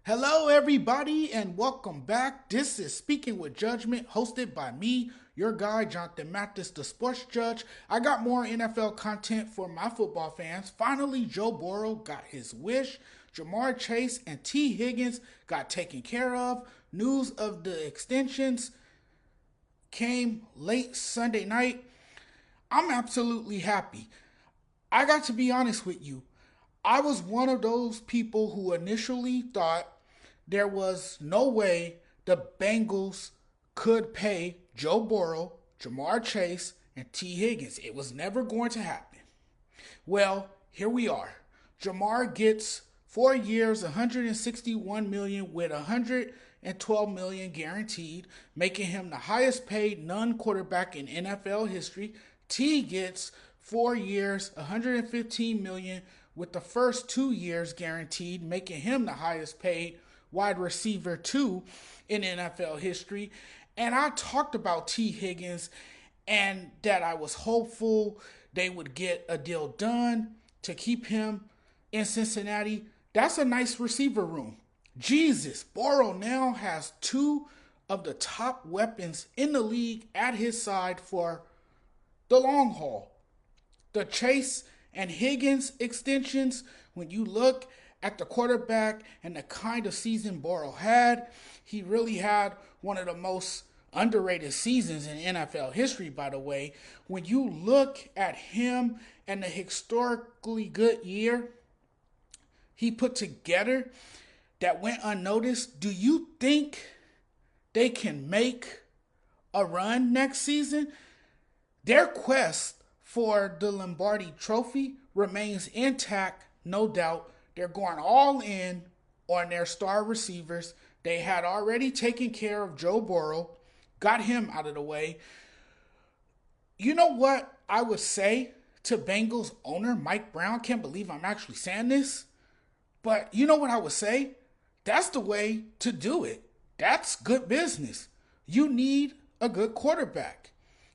Hello, everybody, and welcome back. This is Speaking with Judgment, hosted by me, your guy, Jonathan Mathis, the sports judge. I got more NFL content for my football fans. Finally, Joe Burrow got his wish. Jamar Chase and T. Higgins got taken care of. News of the extensions came late Sunday night. I'm absolutely happy. I got to be honest with you. I was one of those people who initially thought there was no way the Bengals could pay Joe Burrow, Jamar Chase, and T. Higgins. It was never going to happen. Well, here we are. Jamar gets 4 years, $161 million with $112 million guaranteed, making him the highest paid non-quarterback in NFL history. T gets 4 years, $115 million with the first 2 years guaranteed, making him the highest paid wide receiver too in NFL history. And I talked about T. Higgins and that I was hopeful they would get a deal done to keep him in Cincinnati. That's a nice receiver room. Jesus, Burrow now has two of the top weapons in the league at his side for the long haul. The Chase and Higgins extensions, when you look at the quarterback and the kind of season Burrow had, he really had one of the most underrated seasons in NFL history, by the way. When you look at him and the historically good year he put together that went unnoticed, do you think they can make a run next season? Their quest for the Lombardi Trophy remains intact, no doubt. They're going all in on their star receivers. They had already taken care of Joe Burrow, got him out of the way. You know what I would say to Bengals owner Mike Brown? Can't believe I'm actually saying this. But you know what I would say? That's the way to do it. That's good business. You need a good quarterback.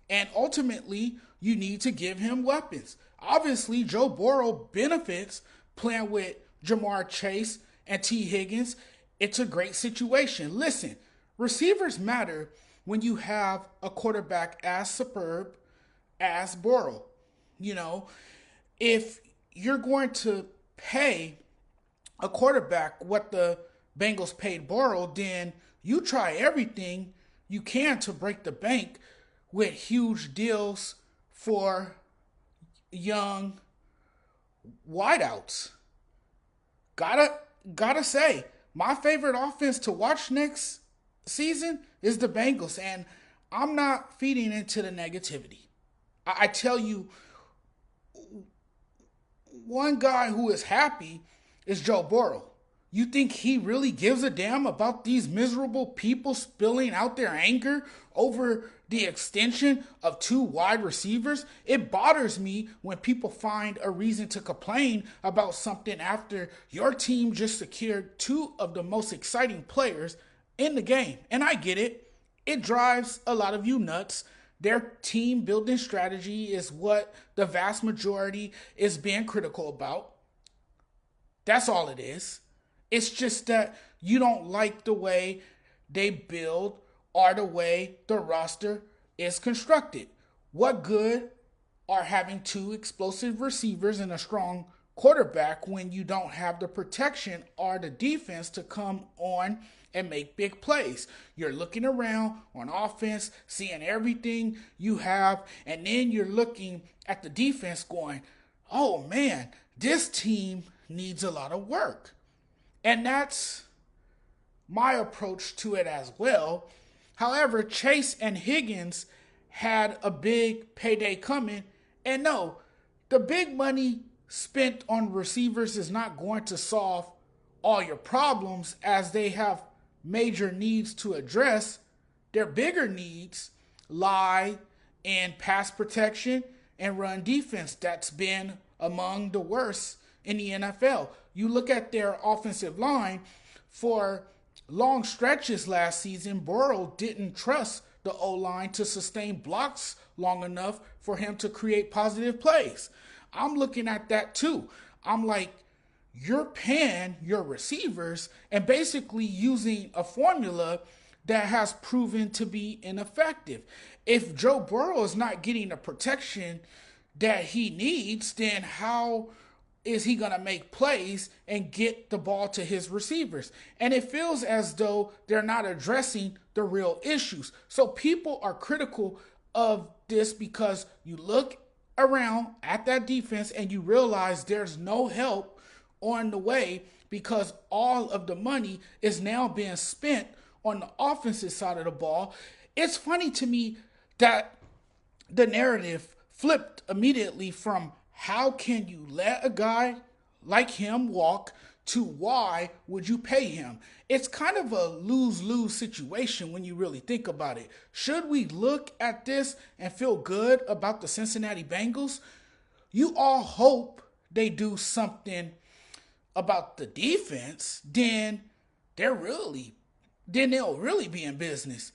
And ultimately, you need to give him weapons. Obviously, Joe Burrow benefits playing with Jamar Chase and T. Higgins. It's a great situation. Listen, receivers matter when you have a quarterback as superb as Burrow. You know, if you're going to pay a quarterback what the Bengals paid Burrow, then you try everything you can to break the bank with huge deals for young wideouts. Gotta say, my favorite offense to watch next season is the Bengals, and I'm not feeding into the negativity. I tell you, one guy who is happy is Joe Burrow. You think he really gives a damn about these miserable people spilling out their anger over the extension of two wide receivers? It bothers me when people find a reason to complain about something after your team just secured two of the most exciting players in the game. And I get it. It drives a lot of you nuts. Their team building strategy is what the vast majority is being critical about. That's all it is. It's just that you don't like the way they build or the way the roster is constructed. What good are having two explosive receivers and a strong quarterback when you don't have the protection or the defense to come on and make big plays? You're looking around on offense, seeing everything you have, and then you're looking at the defense going, oh man, this team needs a lot of work. And that's my approach to it as well. However, Chase and Higgins had a big payday coming. And no, the big money spent on receivers is not going to solve all your problems, as they have major needs to address. Their bigger needs lie in pass protection and run defense. That's been among the worst in the NFL. You look at their offensive line for long stretches last season, Burrow didn't trust the O-line to sustain blocks long enough for him to create positive plays. I'm looking at that too. I'm like, you're paying your receivers and basically using a formula that has proven to be ineffective. If Joe Burrow is not getting the protection that he needs, then how is he going to make plays and get the ball to his receivers? And it feels as though they're not addressing the real issues. So people are critical of this because you look around at that defense and you realize there's no help on the way because all of the money is now being spent on the offensive side of the ball. It's funny to me that the narrative flipped immediately from how can you let a guy like him walk to why would you pay him? It's kind of a lose-lose situation when you really think about it. Should we look at this and feel good about the Cincinnati Bengals? You all hope they do something about the defense, then they'll really be in business.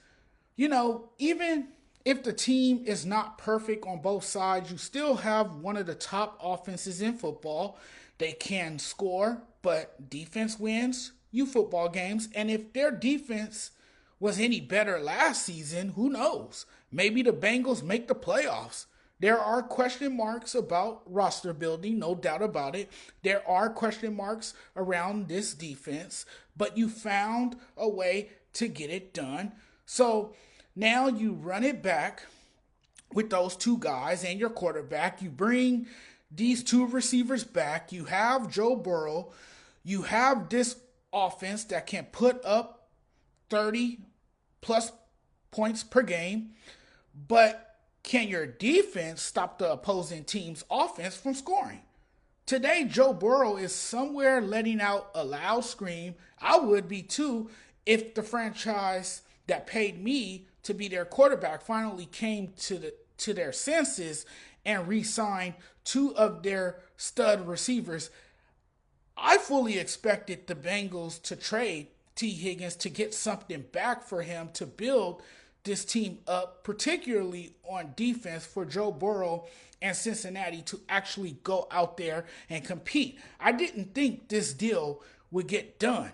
You know, even if the team is not perfect on both sides, you still have one of the top offenses in football. They can score, but defense wins you football games. And if their defense was any better last season, who knows? Maybe the Bengals make the playoffs. There are question marks about roster building, no doubt about it. There are question marks around this defense, but you found a way to get it done. So now you run it back with those two guys and your quarterback. You bring these two receivers back. You have Joe Burrow. You have this offense that can put up 30 plus points per game. But can your defense stop the opposing team's offense from scoring? Today, Joe Burrow is somewhere letting out a loud scream. I would be too if the franchise that paid me to be their quarterback finally came to their senses and re-signed two of their stud receivers. I fully expected the Bengals to trade T. Higgins to get something back for him to build this team up, particularly on defense, for Joe Burrow and Cincinnati to actually go out there and compete. I didn't think this deal would get done.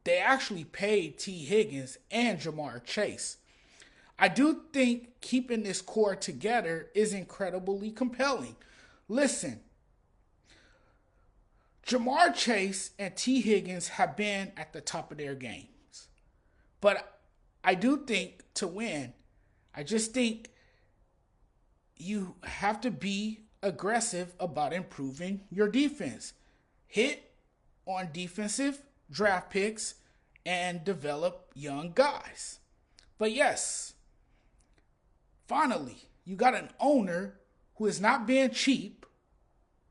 They actually paid T. Higgins and Jamar Chase. I do think keeping this core together is incredibly compelling. Listen, Jamar Chase and T. Higgins have been at the top of their games. But I do think to win, I just think you have to be aggressive about improving your defense. Hit on defensive draft picks and develop young guys. But yes, finally, you got an owner who is not being cheap,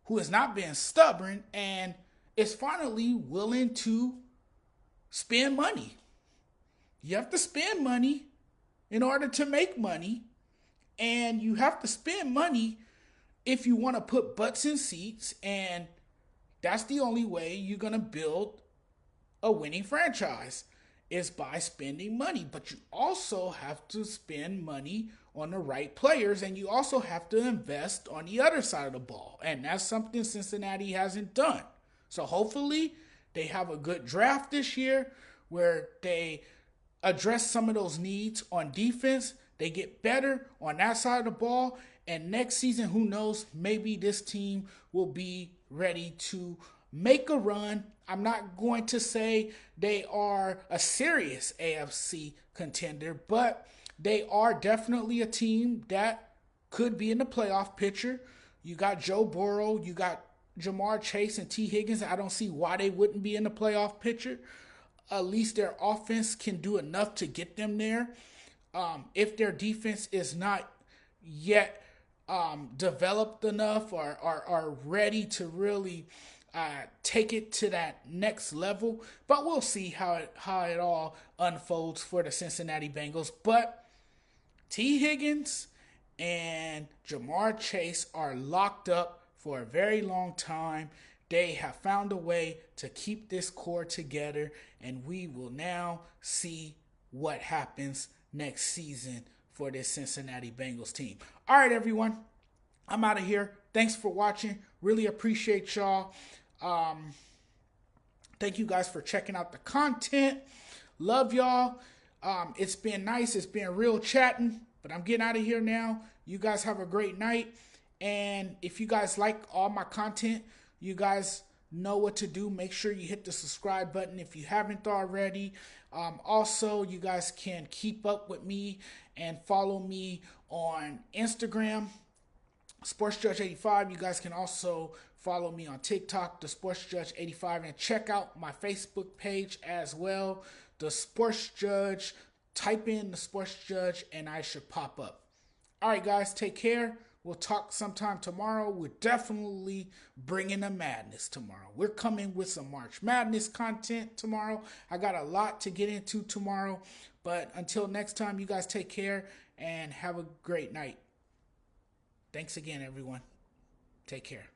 who is not being stubborn, and is finally willing to spend money. You have to spend money in order to make money, and you have to spend money if you want to put butts in seats, and that's the only way you're going to build a winning franchise is by spending money. But you also have to spend money on the right players, and you also have to invest on the other side of the ball, and that's something Cincinnati hasn't done. So hopefully they have a good draft this year where they address some of those needs on defense. They get better on that side of the ball. And next season, who knows, maybe this team will be ready to make a run. I'm not going to say they are a serious AFC contender, but they are definitely a team that could be in the playoff picture. You got Joe Burrow, you got Jamar Chase and T. Higgins. I don't see why they wouldn't be in the playoff picture. At least their offense can do enough to get them there. If their defense is not yet developed enough or are ready to really take it to that next level. But we'll see how it all unfolds for the Cincinnati Bengals. But T. Higgins and Jamar Chase are locked up for a very long time. They have found a way to keep this core together, and we will now see what happens next season for this Cincinnati Bengals team. All right, everyone. I'm out of here. Thanks for watching. Really appreciate y'all. Thank you guys for checking out the content. Love y'all. It's been nice. It's been real chatting, but I'm getting out of here now. You guys have a great night. And if you guys like all my content, you guys know what to do. Make sure you hit the subscribe button if you haven't already. Also, you guys can keep up with me and follow me on Instagram, SportsJudge85. You guys can also follow me on TikTok, the SportsJudge85, and check out my Facebook page as well, the Sports Judge. Type in the Sports Judge and I should pop up. All right, guys, take care. We'll talk sometime tomorrow. We're definitely bringing the madness tomorrow. We're coming with some March Madness content tomorrow. I got a lot to get into tomorrow. But until next time, you guys take care and have a great night. Thanks again, everyone. Take care.